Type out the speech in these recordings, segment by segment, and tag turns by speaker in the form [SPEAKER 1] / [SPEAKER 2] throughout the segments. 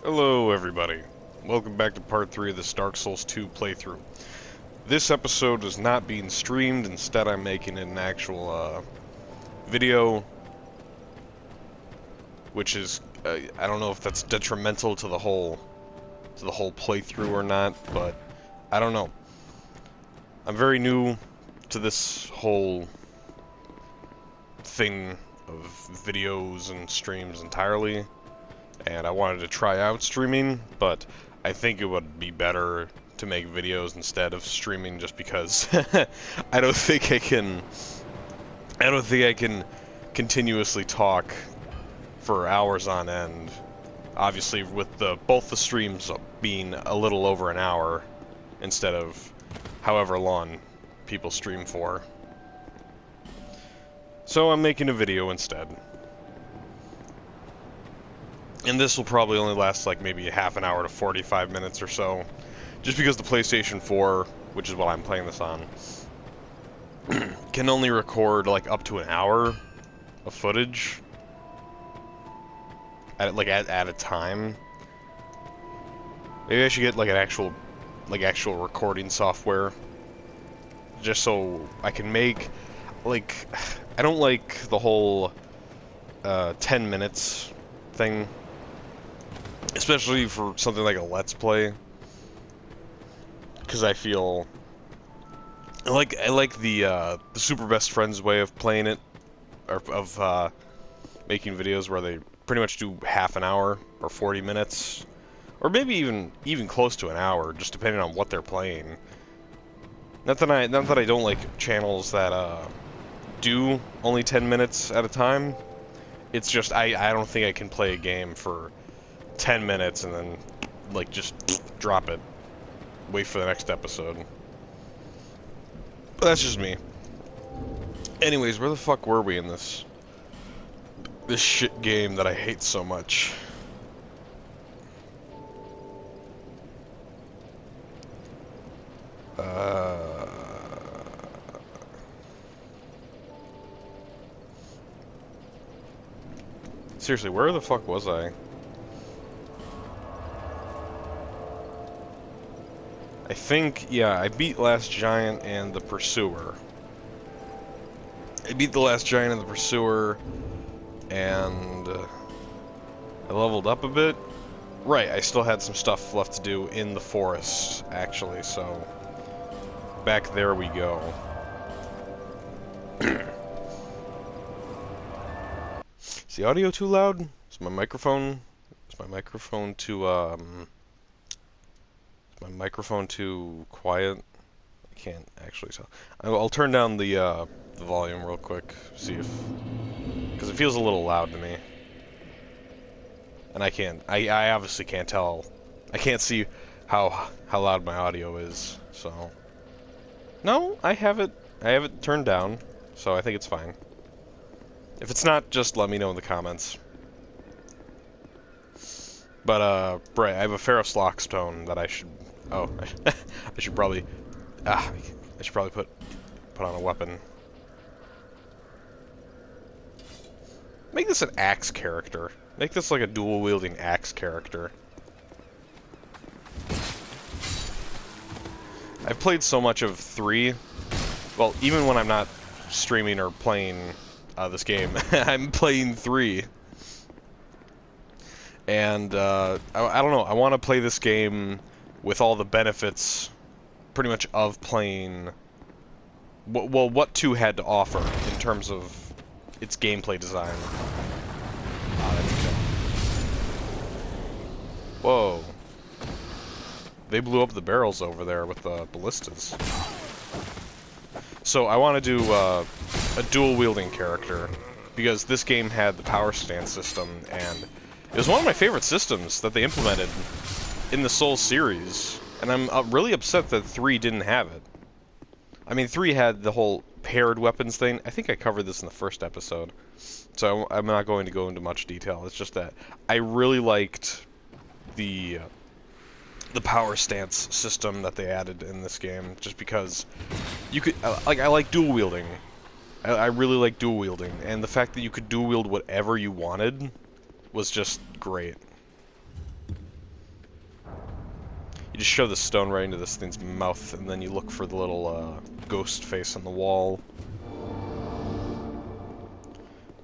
[SPEAKER 1] Hello everybody, welcome back to part 3 of this Dark Souls 2 playthrough. This episode is not being streamed, instead I'm making an actual video, which is, I don't know if that's detrimental to the whole playthrough or not, but I don't know. I'm very new to this whole thing of videos and streams entirely. And I wanted to try out streaming, but I think it would be better to make videos instead of streaming just because I don't think I can continuously talk for hours on end. Obviously with both the streams being a little over an hour instead of however long people stream for. So I'm making a video instead. And this will probably only last like maybe a half an hour to 45 minutes or so. Just because the PlayStation 4, which is what I'm playing this on, can only record like up to an hour of footage at a time. Maybe I should get like an actual recording software just so I can make like, I don't like the whole 10 minutes thing. Especially for something like a Let's Play, because I feel I like the super best friends way of playing it, or of making videos where they pretty much do half an hour or 40 minutes, or maybe even close to an hour, just depending on what they're playing. Not that I don't like channels that do only 10 minutes at a time. It's just I don't think I can play a game for 10 minutes and then like just drop it, wait for the next episode. But that's just me. Anyways, where the fuck were we in this shit game that I hate so much? Seriously, where the fuck was I? I think, yeah, I beat Last Giant and the Pursuer. I beat the Last Giant and the Pursuer, and I leveled up a bit. Right, I still had some stuff left to do in the forest, actually, so back there we go. Is the audio too loud? Is my microphone too quiet? I can't actually tell. I'll turn down the volume real quick, see if, because it feels a little loud to me. And I obviously can't tell. I can't see how loud my audio is, so. No, I have it turned down, so I think it's fine. If it's not, just let me know in the comments. But, right, I have a Ferrous stone that I should... Oh, I should probably... I should probably put on a weapon. Make this an axe character. Make this like a dual-wielding axe character. I've played so much of 3. Well, even when I'm not streaming or playing this game, I'm playing 3. And, I don't know, I want to play this game with all the benefits, pretty much, of playing, well, what 2 had to offer in terms of its gameplay design. That's okay. Whoa. They blew up the barrels over there with the ballistas. So I want to do a dual-wielding character, because this game had the power stance system, and it was one of my favorite systems that they implemented in the Souls series, and I'm really upset that 3 didn't have it. I mean, 3 had the whole paired weapons thing. I think I covered this in the first episode, so I'm not going to go into much detail. It's just that I really liked the power stance system that they added in this game, just because you could, I like dual wielding. I really like dual wielding, and the fact that you could dual wield whatever you wanted was just great. just shove the stone right into this thing's mouth, and then you look for the little ghost face on the wall.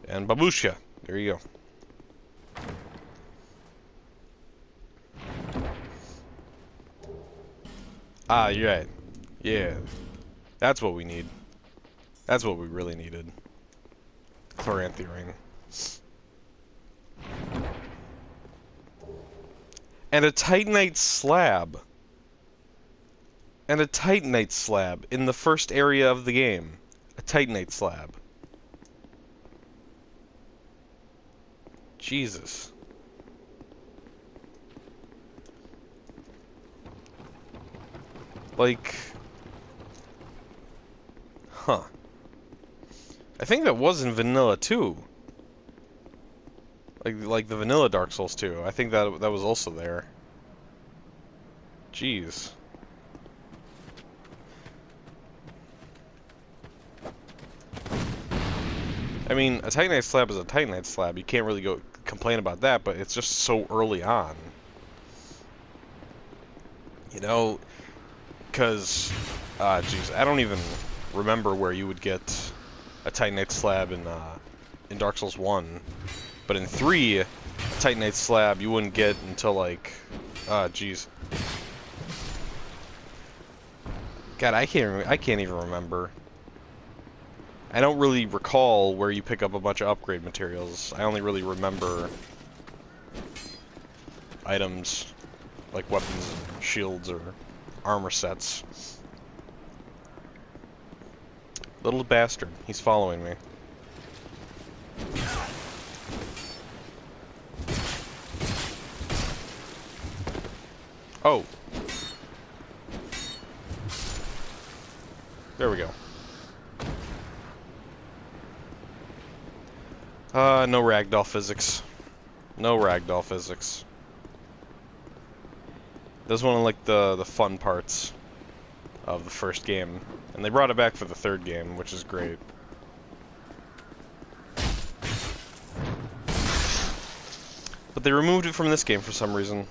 [SPEAKER 1] And babushka. There you go. Ah, you're right. Yeah. That's what we need. That's what we really needed. Chloranthy ring. And a titanite slab. And a titanite slab in the first area of the game. A titanite slab. Jesus. Like... Huh. I think that was in vanilla too. Like the vanilla Dark Souls 2. I think that was also there. Jeez. I mean, a titanite slab is a titanite slab. You can't really go complain about that, but it's just so early on. You know, because, jeez, I don't even remember where you would get a titanite slab in Dark Souls 1. But in 3, a titanite slab you wouldn't get until like, jeez. God, I can't even remember. I don't really recall where you pick up a bunch of upgrade materials. I only really remember items like weapons, and shields, or armor sets. Little bastard, he's following me. Oh. There we go. No ragdoll physics. No ragdoll physics. This is one of like the fun parts of the first game. And they brought it back for the third game, which is great. But they removed it from this game for some reason.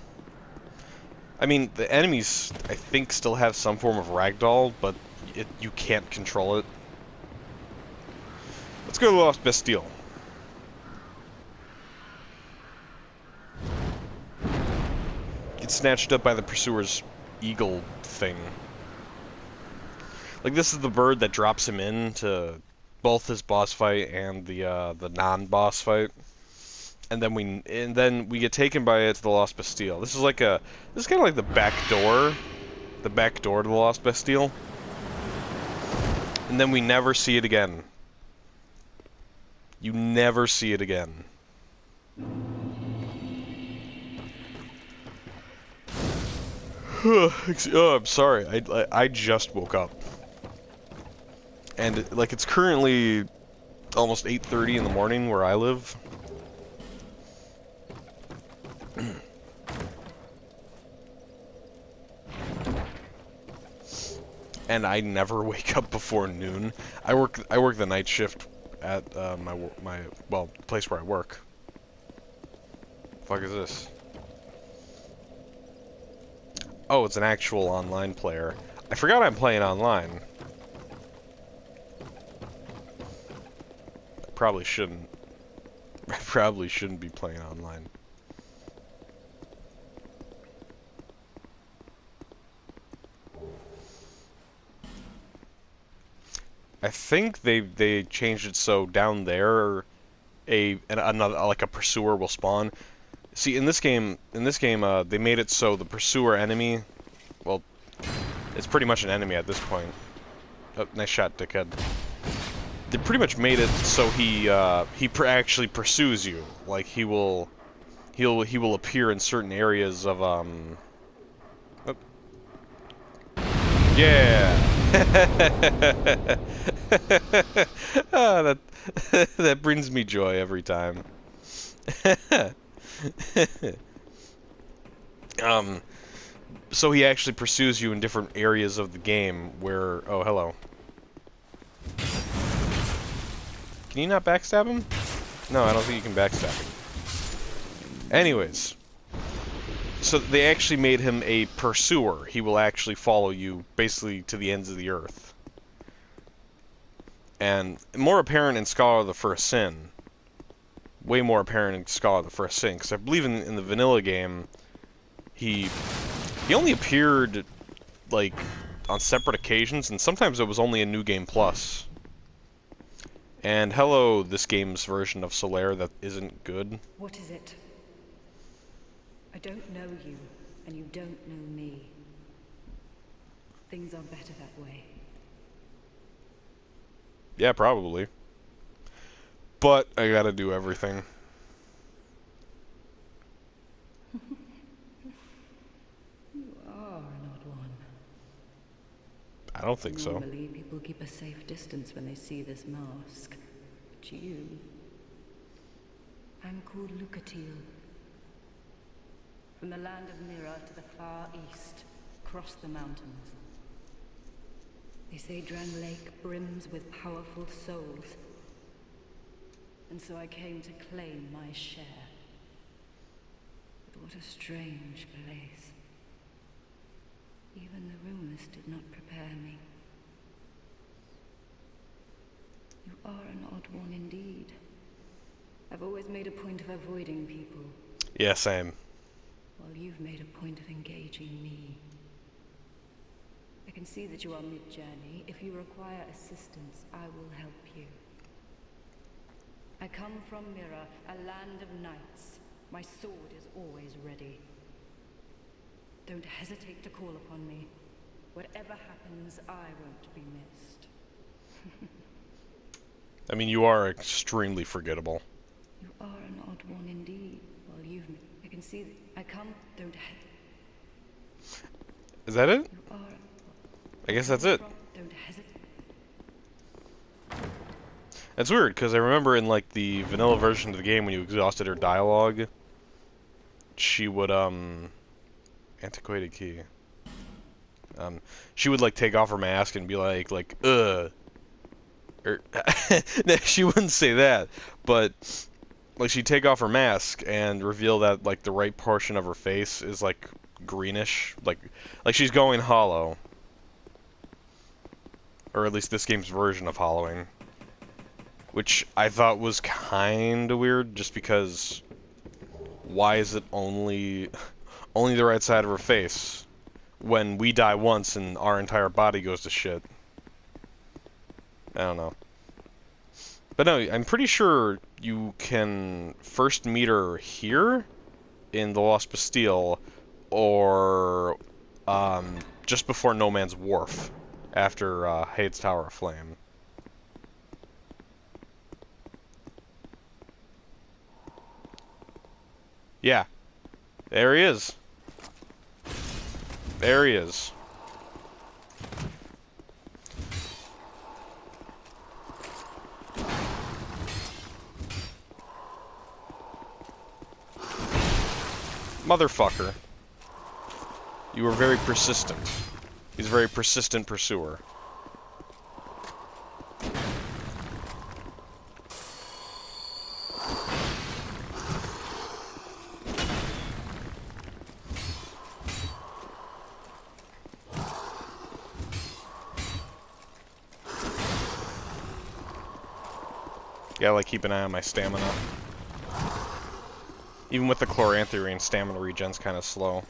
[SPEAKER 1] I mean, the enemies, I think, still have some form of ragdoll, but you can't control it. Let's go to Lost Bastille. Get snatched up by the pursuer's eagle thing. Like, this is the bird that drops him into both his boss fight and the non-boss fight. And then we get taken by it to the Lost Bastille. This is kind of like the back door to the Lost Bastille. And then we never see it again. You never see it again. Oh, I'm sorry. I just woke up. And like it's currently almost 8:30 in the morning where I live. And I never wake up before noon. I work the night shift at my place where I work. The fuck is this? Oh, it's an actual online player. I forgot I'm playing online. I probably shouldn't. I probably shouldn't be playing online. I think they changed it so down there another like a pursuer will spawn. See, in this game they made it so the pursuer enemy, well, it's pretty much an enemy at this point. Oh, nice shot, dickhead. They pretty much made it so he actually pursues you. Like he will appear in certain areas of Oh. Yeah. Oh, that brings me joy every time. So he actually pursues you in different areas of the game where... Oh, hello. Can you not backstab him? No, I don't think you can backstab him. Anyways. So they actually made him a pursuer. He will actually follow you basically to the ends of the earth. And more apparent in Scholar of the First Sin. Way more apparent in Scholar of the First Sin, because I believe in the vanilla game, he only appeared, like, on separate occasions, and sometimes it was only in New Game Plus. And hello, this game's version of Solaire that isn't good.
[SPEAKER 2] What is it? I don't know you, and you don't know me. Things are better that way.
[SPEAKER 1] Yeah, probably. But I gotta do everything.
[SPEAKER 2] You are an odd one.
[SPEAKER 1] I don't think so.
[SPEAKER 2] Normally, people keep a safe distance when they see this mask. But you... I'm called Lucatil. From the land of Mira to the far east, across the mountains. They say Dran Lake brims with powerful souls. And so I came to claim my share. But what a strange place. Even the rumors did not prepare me. You are an odd one indeed. I've always made a point of avoiding people.
[SPEAKER 1] Yeah, same.
[SPEAKER 2] While you've made a point of engaging me. I can see that you are mid-journey. If you require assistance, I will help you. I come from Mira, a land of knights. My sword is always ready. Don't hesitate to call upon me. Whatever happens, I won't be missed.
[SPEAKER 1] I mean, you are extremely forgettable.
[SPEAKER 2] You are an odd one indeed. Well, I can see that. I come, don't
[SPEAKER 1] Is that it?
[SPEAKER 2] You are...
[SPEAKER 1] I guess that's it.
[SPEAKER 2] Don't hesitate.
[SPEAKER 1] That's weird, because I remember in, like, the vanilla version of the game, when you exhausted her dialogue, she would, antiquated key. She would, like, take off her mask and be like, ugh. Or, she wouldn't say that, but, like, she'd take off her mask and reveal that, like, the right portion of her face is, like, greenish. Like she's going hollow. Or at least this game's version of hollowing. Which I thought was kinda weird, just because why is it only the right side of her face when we die once and our entire body goes to shit? I don't know. But no, I'm pretty sure you can first meet her here in the Lost Bastille, or just before No Man's Wharf, after Hade's Tower of Flame. Yeah. There he is. There he is. Motherfucker. You were very persistent. He's a very persistent pursuer. Gotta, like, keep an eye on my stamina. Even with the Chloranthrine, stamina regen's kind of slow.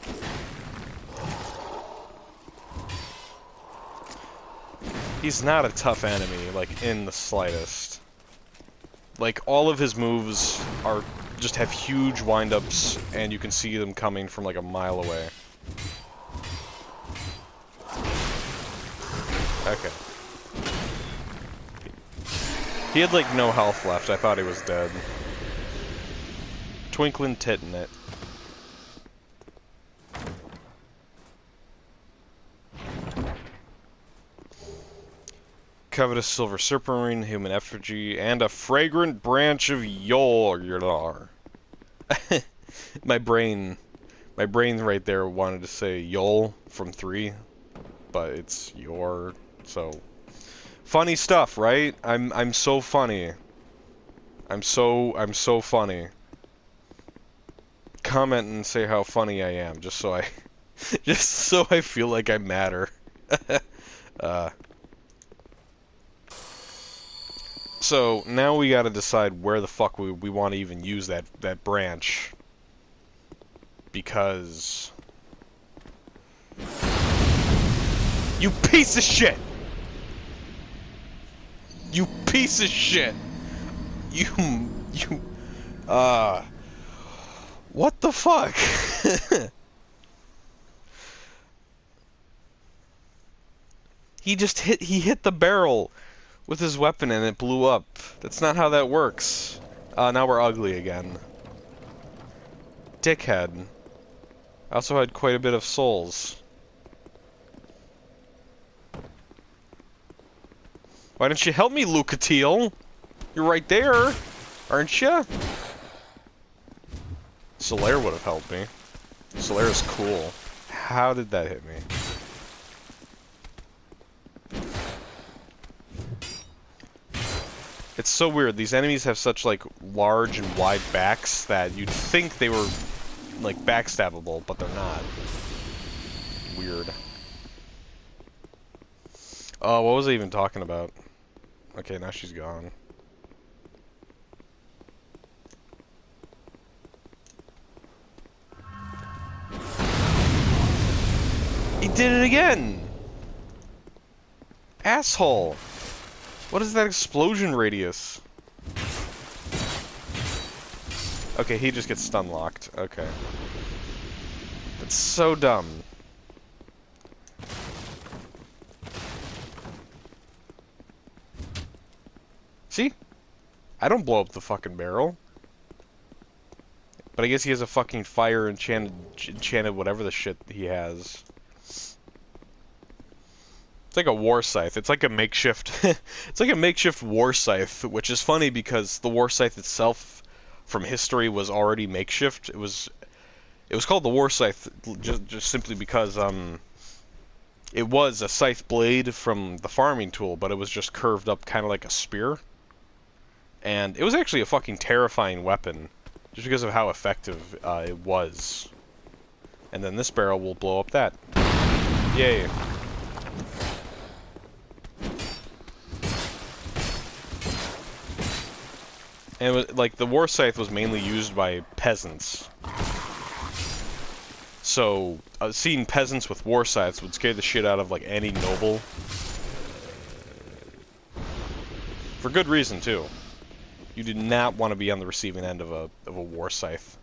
[SPEAKER 1] He's not a tough enemy, like, in the slightest. Like, all of his moves are just have huge windups, and you can see them coming from, like, a mile away. Okay. He had, like, no health left. I thought he was dead. Twinkling tit in it. Covetous silver serpent ring, human effigy, and a fragrant branch of Yol. my brain right there wanted to say Yol from 3, but it's Yor, so funny stuff, right? I'm so funny. I'm so funny. comment and say how funny I am, just so I, just so I feel like I matter. So now we gotta decide where the fuck we want to even use that branch, because you piece of shit, you piece of shit, you what the fuck? He hit the barrel with his weapon and it blew up. That's not how that works. Now we're ugly again. Dickhead. I also had quite a bit of souls. Why didn't you help me, Lucatiel? You're right there, aren't you? Solaire would have helped me. Solaire's cool. How did that hit me? It's so weird. These enemies have such, like, large and wide backs that you'd think they were, like, backstabbable, but they're not. Weird. Oh, what was I even talking about? Okay, now she's gone. He did it again! Asshole! What is that explosion radius? Okay, he just gets stun locked. Okay. That's so dumb. See? I don't blow up the fucking barrel. But I guess he has a fucking fire enchanted whatever the shit he has. It's like a war scythe. It's like a makeshift it's like a makeshift war scythe, which is funny because the war scythe itself from history was already makeshift. It was called the war scythe just simply because it was a scythe blade from the farming tool, but it was just curved up kind of like a spear. And it was actually a fucking terrifying weapon just because of how effective it was. And then this barrel will blow up that. Yay. And it was, like, the war scythe was mainly used by peasants. So, seeing peasants with war scythes would scare the shit out of, like, any noble. For good reason, too. You did not want to be on the receiving end of a war scythe.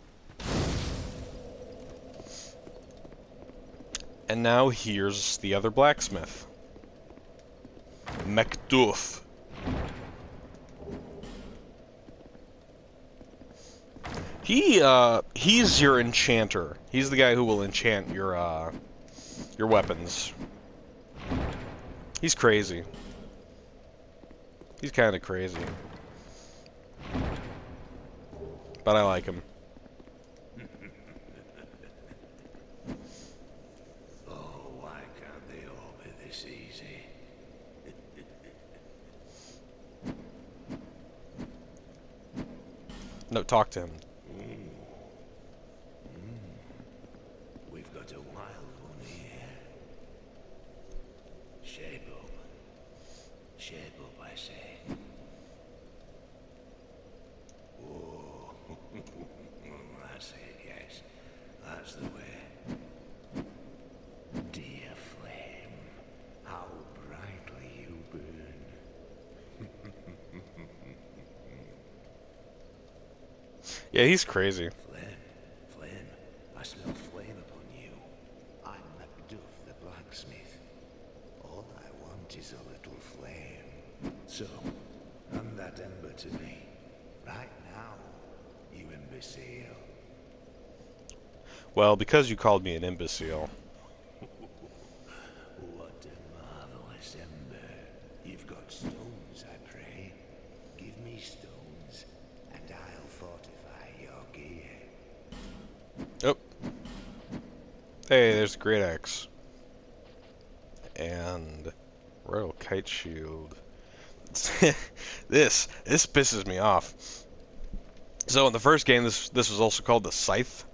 [SPEAKER 1] And now here's the other blacksmith. Macduff. He's your enchanter. He's the guy who will enchant your weapons. He's crazy. He's kind of crazy. But I like him.
[SPEAKER 3] Oh, why can't they all be this easy?
[SPEAKER 1] No, talk to him.
[SPEAKER 3] We've got a wild one here. Shape up. Shape up, I say. Whoa. That's it, yes. That's the way. Dear flame, how brightly you burn.
[SPEAKER 1] Yeah, he's crazy.
[SPEAKER 3] Flame, I smell flame upon you. I'm Macduff the blacksmith. All I want is a little flame. So, hand that ember to me. Right now, you imbecile.
[SPEAKER 1] Well, because you called me an imbecile.
[SPEAKER 3] What a marvelous ember. You've got stones, I pray. Give me stones, and I'll fortify your gear.
[SPEAKER 1] Oh. Hey, there's a great axe. And royal kite shield. This pisses me off. So in the first game, this was also called the Scythe,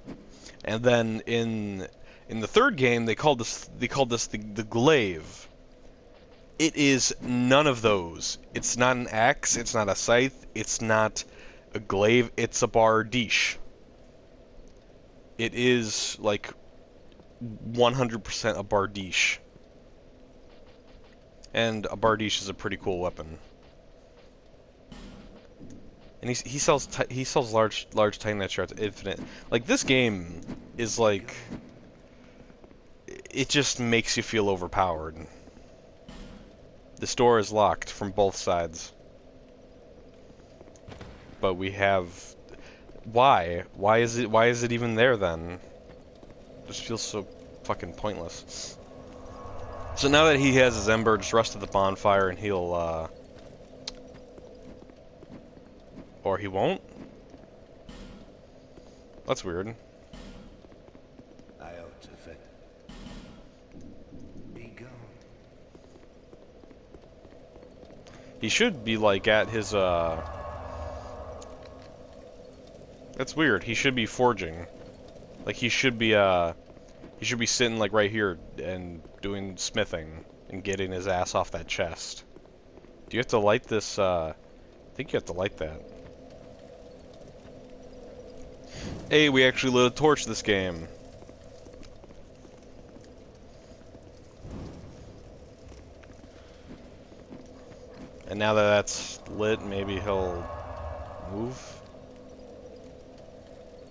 [SPEAKER 1] and then in the third game they called this the Glaive. It is none of those. It's not an axe. It's not a scythe. It's not a glaive. It's a bardiche. It is like 100% a bardiche. And a bardiche is a pretty cool weapon. And he sells large Titanite shards infinite. Like this game is like, it just makes you feel overpowered. This door is locked from both sides. But we have... Why? Why is it even there then? It just feels so fucking pointless. So now that he has his ember, just rest at the bonfire and he'll, or he won't? That's weird.
[SPEAKER 3] I ought to fit. Be gone.
[SPEAKER 1] He should be, like, at his, That's weird. He should be forging. Like, he should be sitting, like, right here and doing smithing and getting his ass off that chest. Do you have to light this, I think you have to light that. Hey, we actually lit a torch this game. And now that that's lit, maybe he'll move?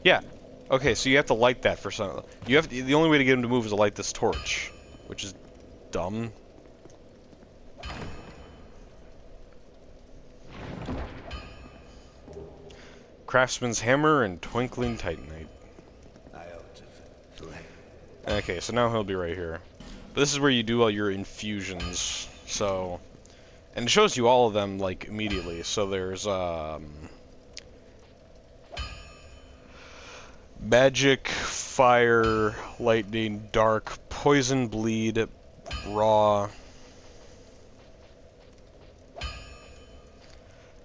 [SPEAKER 1] Yeah. Okay, so you have to light that for some... the only way to get him to move is to light this torch. Which is dumb. Craftsman's hammer and twinkling titanite.
[SPEAKER 3] I ought to fit.
[SPEAKER 1] Okay, so now he'll be right here. But this is where you do all your infusions. So... And it shows you all of them, like, immediately. So there's, magic, fire, lightning, dark, poison, bleed, raw,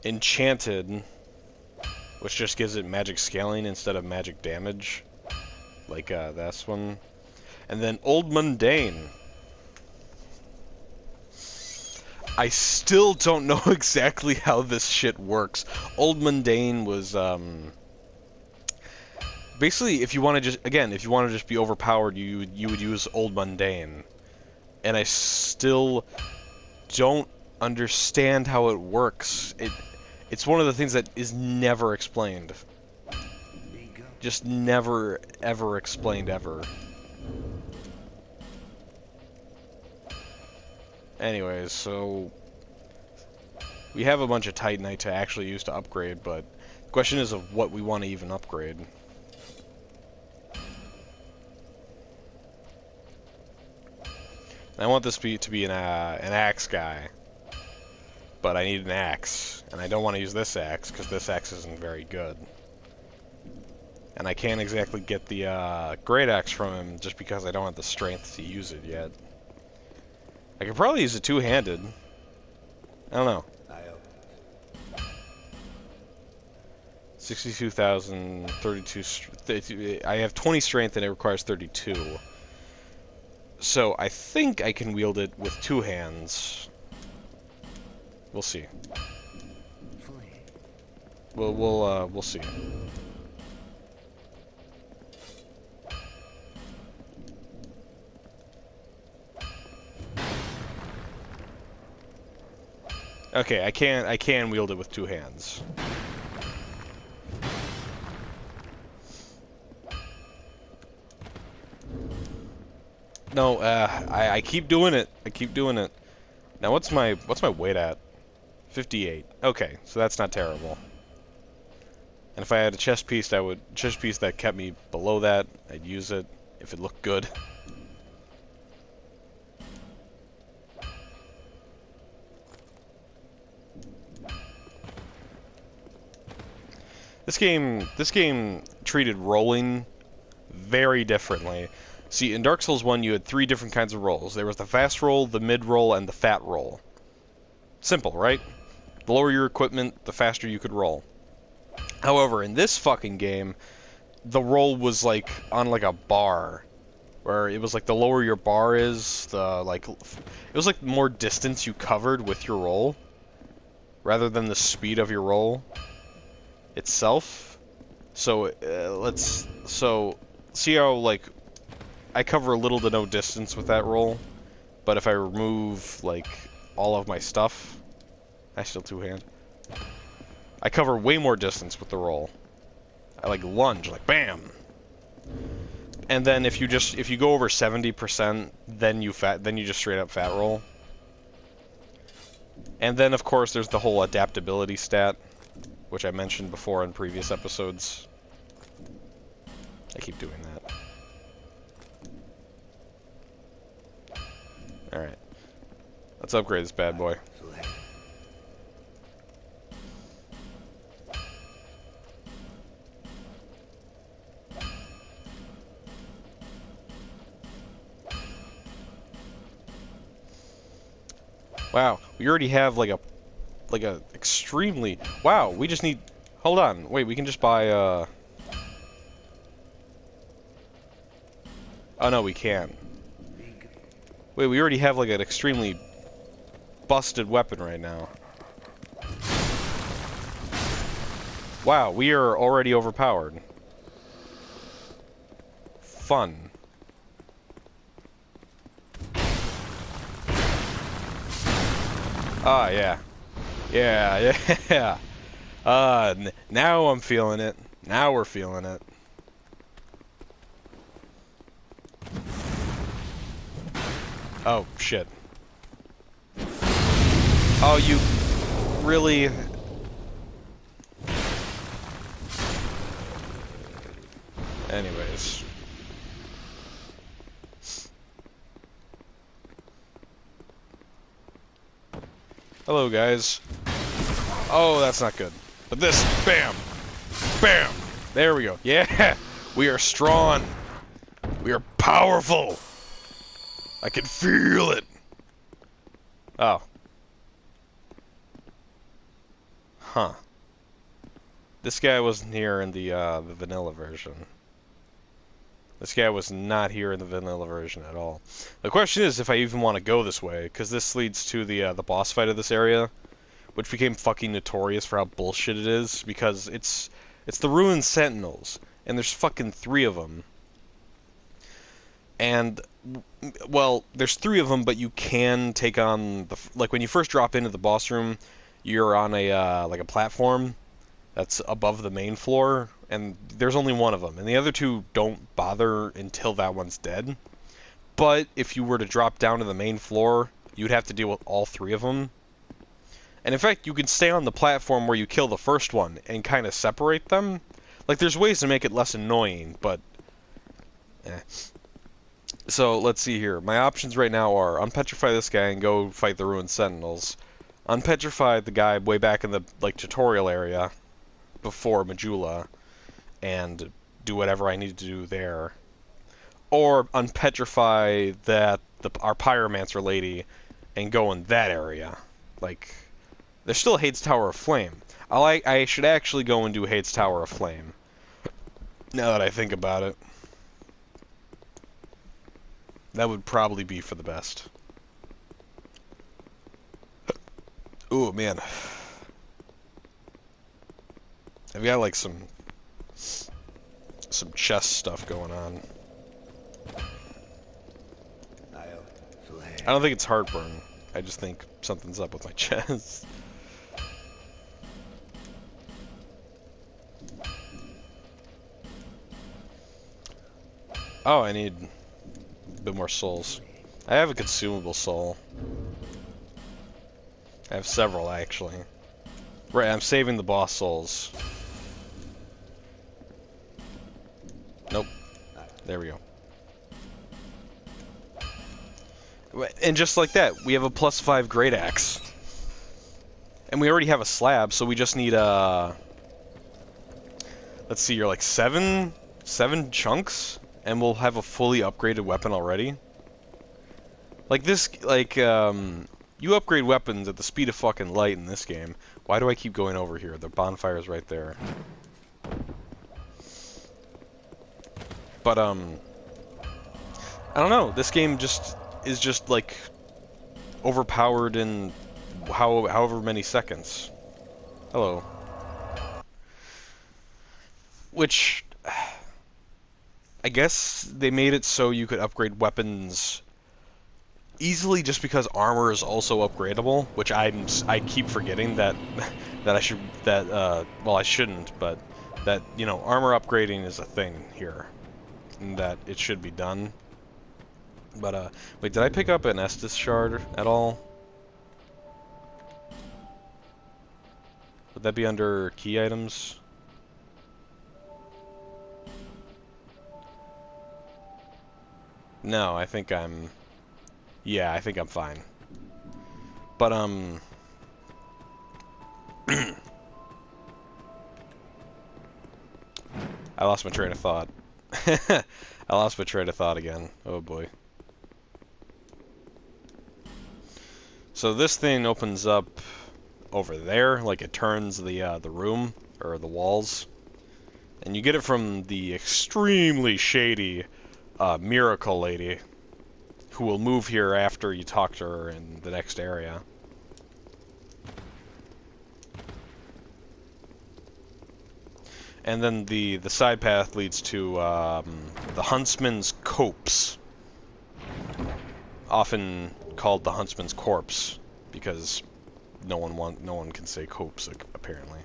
[SPEAKER 1] enchanted, which just gives it magic scaling instead of magic damage, like this one, and then old mundane. I still don't know exactly how this shit works. Old mundane was basically, if you want to just be overpowered, you would use Old Mundane. And I still don't understand how it works. It's one of the things that is never explained. Just never, ever explained, ever. Anyways, so... We have a bunch of Titanite to actually use to upgrade, but... The question is of what we want to even upgrade. I want this to be an axe guy, but I need an axe, and I don't want to use this axe because this axe isn't very good. And I can't exactly get the great axe from him just because I don't have the strength to use it yet. I could probably use it two-handed. I don't know. 62,000, 32. I have 20 strength and it requires 32. So I think I can wield it with two hands. We'll see. We'll see. Okay, I can wield it with two hands. No, I keep doing it. I keep doing it. Now what's my weight at? 58. Okay, so that's not terrible. And if I had a chest piece that kept me below that, I'd use it if it looked good. This game treated rolling very differently. See, in Dark Souls 1, you had 3 different kinds of rolls. There was the fast roll, the mid roll, and the fat roll. Simple, right? The lower your equipment, the faster you could roll. However, in this fucking game, the roll was like on like a bar, where it was like the lower your bar is, the like it was like more distance you covered with your roll, rather than the speed of your roll itself. So so see how like I cover a little to no distance with that roll, but if I remove like all of my stuff, I still two-hand. I cover way more distance with the roll. I like lunge, like bam. And then if you go over 70%, then you just straight up fat roll. And then of course there's the whole adaptability stat, which I mentioned before in previous episodes. I keep doing that. Alright. Let's upgrade this bad boy. Wow, we already have like a extremely... Wow, we just need... Hold on, wait, we can just buy Oh no, we can't. Wait, we already have like an extremely busted weapon right now. Wow, we are already overpowered. Fun. Ah, yeah. Yeah, yeah. Now I'm feeling it. Now we're feeling it. Oh, shit. Oh, you... Really... Anyways. Hello, guys. Oh, that's not good. But this, bam! Bam! There we go. Yeah! We are strong! We are powerful! I can feel it! Oh. Huh. This guy wasn't here in the vanilla version. This guy was not here in the vanilla version at all. The question is if I even want to go this way, because this leads to the boss fight of this area, which became fucking notorious for how bullshit it is, because it's the Ruined Sentinels, and there's fucking 3 of them. And, well, there's 3 of them, but you can take on the... Like, when you first drop into the boss room, you're on a, like a platform that's above the main floor, and there's only 1 of them, and the other 2 don't bother until that one's dead. But if you were to drop down to the main floor, you'd have to deal with all 3 of them. And in fact, you can stay on the platform where you kill the first one and kind of separate them. Like, there's ways to make it less annoying, but... eh. So, let's see here. My options right now are unpetrify this guy and go fight the Ruined Sentinels. Unpetrify the guy way back in the, like, tutorial area before Majula and do whatever I need to do there. Or unpetrify our Pyromancer lady and go in that area. Like, there's still Hade's Tower of Flame. I should actually go and do Hade's Tower of Flame. Now that I think about it. That would probably be for the best. Ooh, man. I've got like some chest stuff going on. I don't think it's heartburn. I just think something's up with my chest. Oh, I need a bit more souls. I have a consumable soul. I have several, actually. Right, I'm saving the boss souls. Nope. There we go. And just like that, we have a +5 Great Axe. And we already have a slab, so we just need let's see, you're like 7 chunks, and we'll have a fully upgraded weapon already. Like this, like, You upgrade weapons at the speed of fucking light in this game. Why do I keep going over here? The bonfire's right there. But, I don't know. This game just is just, like, overpowered in however many seconds. Hello. Which, I guess they made it so you could upgrade weapons easily just because armor is also upgradable, which I keep forgetting that well, I shouldn't, but that, you know, armor upgrading is a thing here, and that it should be done. But wait, did I pick up an Estus shard at all? Would that be under key items? No, I think I'm... Yeah, I think I'm fine. But, I lost my train of thought. I lost my train of thought again. Oh boy. So this thing opens up over there, like it turns the room, or the walls. And you get it from the extremely shady Miracle Lady, who will move here after you talk to her in the next area. And then the side path leads to the Huntsman's Copse, often called the Huntsman's Corpse, because no one can say copse apparently.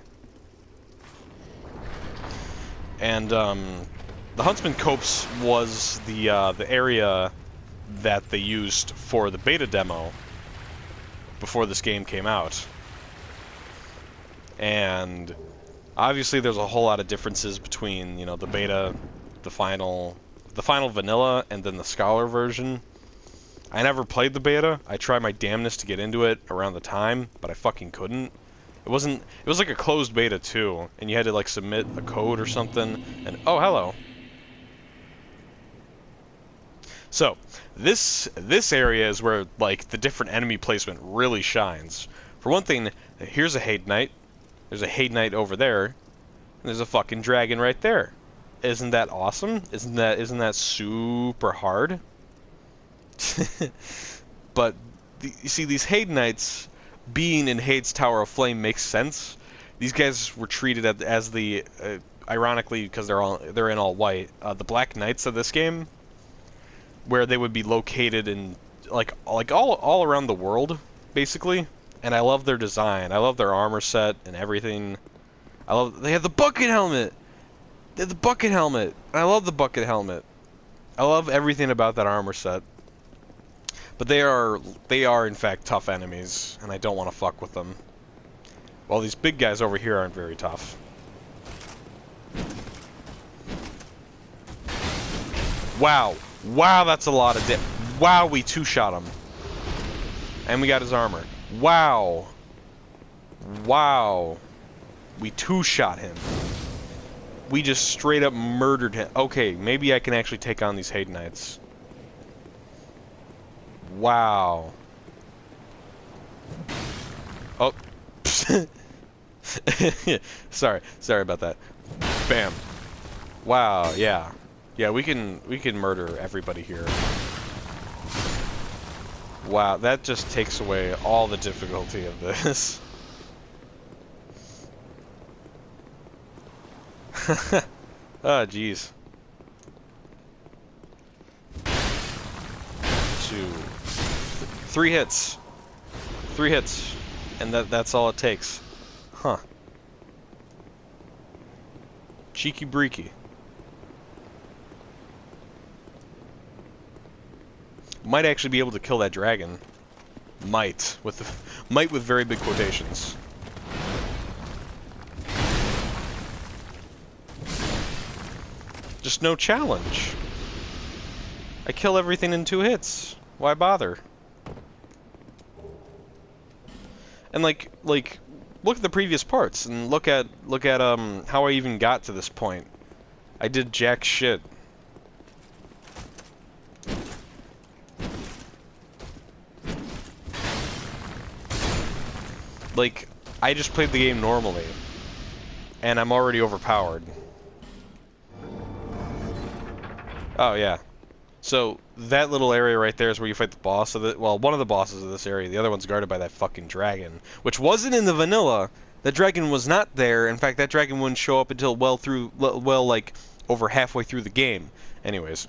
[SPEAKER 1] And the Huntsman Copse was the area that they used for the beta demo before this game came out. And obviously there's a whole lot of differences between, you know, the beta, the final vanilla, and then the Scholar version. I never played the beta. I tried my damnedest to get into it around the time, but I fucking couldn't. It was like a closed beta too, and you had to like submit a code or something, and oh, hello. So, this area is where like the different enemy placement really shines. For one thing, here's a Hate Knight. There's a Hate Knight over there, and there's a fucking dragon right there. Isn't that awesome? Isn't that super hard? But you see, these Hate Knights being in Hate's Tower of Flame makes sense. These guys were treated as the ironically, because they're in all white, the Black Knights of this game, where they would be located in like all around the world basically. And I love their design. I love their armor set and everything. They have the bucket helmet. They have the bucket helmet. I love the bucket helmet. I love everything about that armor set. But they are in fact tough enemies, and I don't want to fuck with them. While these big guys over here aren't very tough. Wow. Wow, that's a lot of wow, we two-shot him. And we got his armor. Wow. Wow. We two-shot him. We just straight up murdered him. Okay, maybe I can actually take on these Hate Knights. Wow. Oh. Sorry about that. Bam. Wow, yeah. Yeah, we can murder everybody here. Wow, that just takes away all the difficulty of this. Oh, jeez. 2, 3 hits. 3 hits. And that's all it takes. Huh. Cheeky breeky. Might actually be able to kill that dragon. Might with very big quotations. Just no challenge. I kill everything in 2 hits. Why bother? And like look at the previous parts and look at how I even got to this point. I did jack shit. Like, I just played the game normally, and I'm already overpowered. Oh, yeah. So, that little area right there is where you fight the boss of the... Well, one of the bosses of this area. The other one's guarded by that fucking dragon, which wasn't in the vanilla. The dragon was not there. In fact, that dragon wouldn't show up until like, over halfway through the game. Anyways,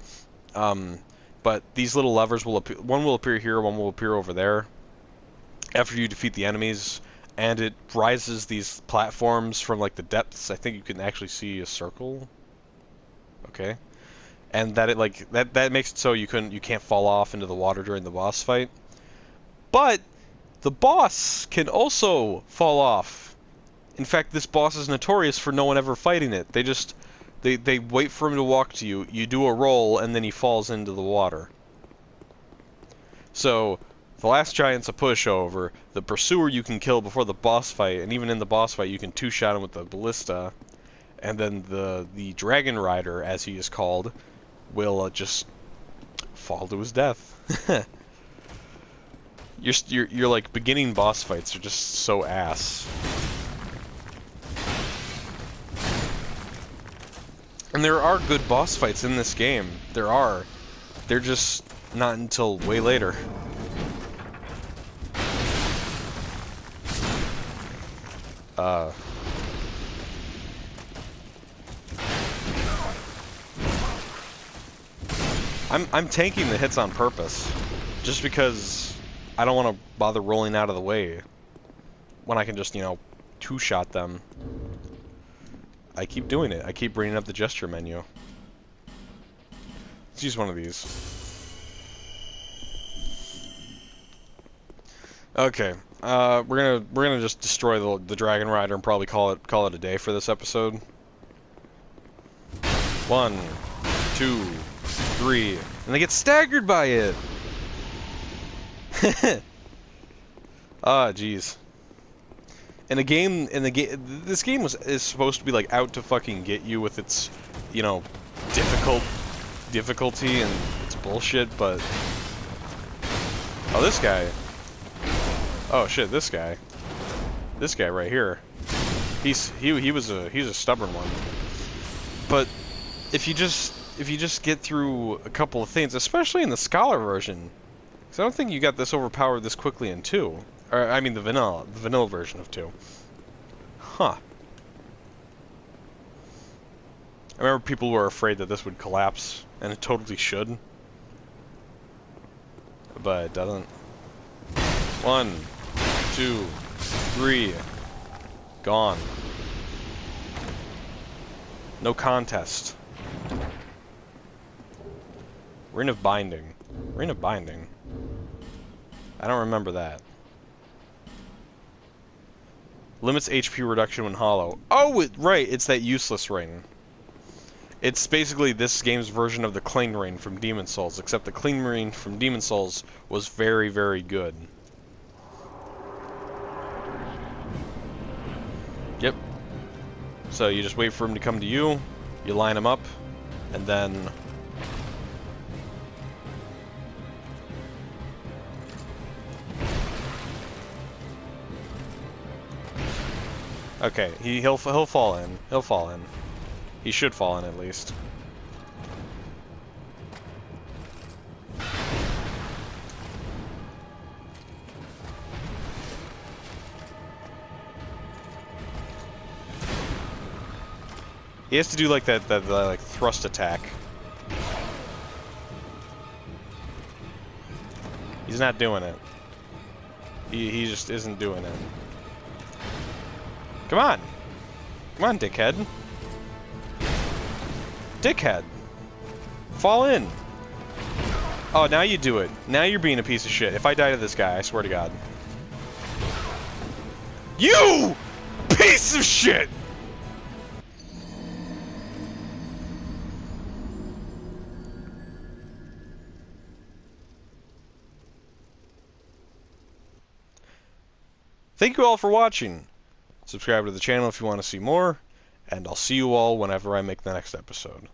[SPEAKER 1] but these little levers will appear... One will appear here, one will appear over there. After you defeat the enemies, and it rises these platforms from, like, the depths. I think you can actually see a circle. Okay. And that that makes it so you can't fall off into the water during the boss fight. But the boss can also fall off. In fact, this boss is notorious for no one ever fighting it. They wait for him to walk to you. You do a roll, and then he falls into the water. So the last giant's a pushover. The pursuer you can kill before the boss fight, and even in the boss fight you can two-shot him with the ballista. And then the dragon rider, as he is called, will just fall to his death. Your like beginning boss fights are just so ass. And there are good boss fights in this game. There are. They're just not until way later. I'm tanking the hits on purpose, just because I don't want to bother rolling out of the way when I can just, you know, two-shot them. I keep doing it. I keep bringing up the gesture menu. Let's use one of these. Okay, we're gonna just destroy the Dragon Rider and probably call it a day for this episode. 1, 2, 3, and they get staggered by it. Ah, jeez. This game is supposed to be like out to fucking get you with its, you know, difficulty and its bullshit, but oh, this guy. Oh shit, this guy right here. He's a stubborn one. But if you just get through a couple of things, especially in the Scholar version, because I don't think you got this overpowered this quickly in 2. Or, I mean the vanilla version of 2. Huh. I remember people were afraid that this would collapse, and it totally should. But it doesn't. 1, 2, 3. Gone. No contest. Ring of Binding. Ring of Binding? I don't remember that. Limits HP reduction when hollow. Oh, right, it's that useless ring. It's basically this game's version of the Cling Ring from Demon's Souls, except the Cling Ring from Demon's Souls was very, very good. Yep. So you just wait for him to come to you, you line him up, and then... Okay, he'll fall in. He'll fall in. He should fall in at least. He has to do like that like thrust attack. He's not doing it. He just isn't doing it. Come on! Come on, dickhead. Dickhead! Fall in! Oh, now you do it. Now you're being a piece of shit. If I die to this guy, I swear to God. You! Piece of shit! Thank you all for watching. Subscribe to the channel if you want to see more, and I'll see you all whenever I make the next episode.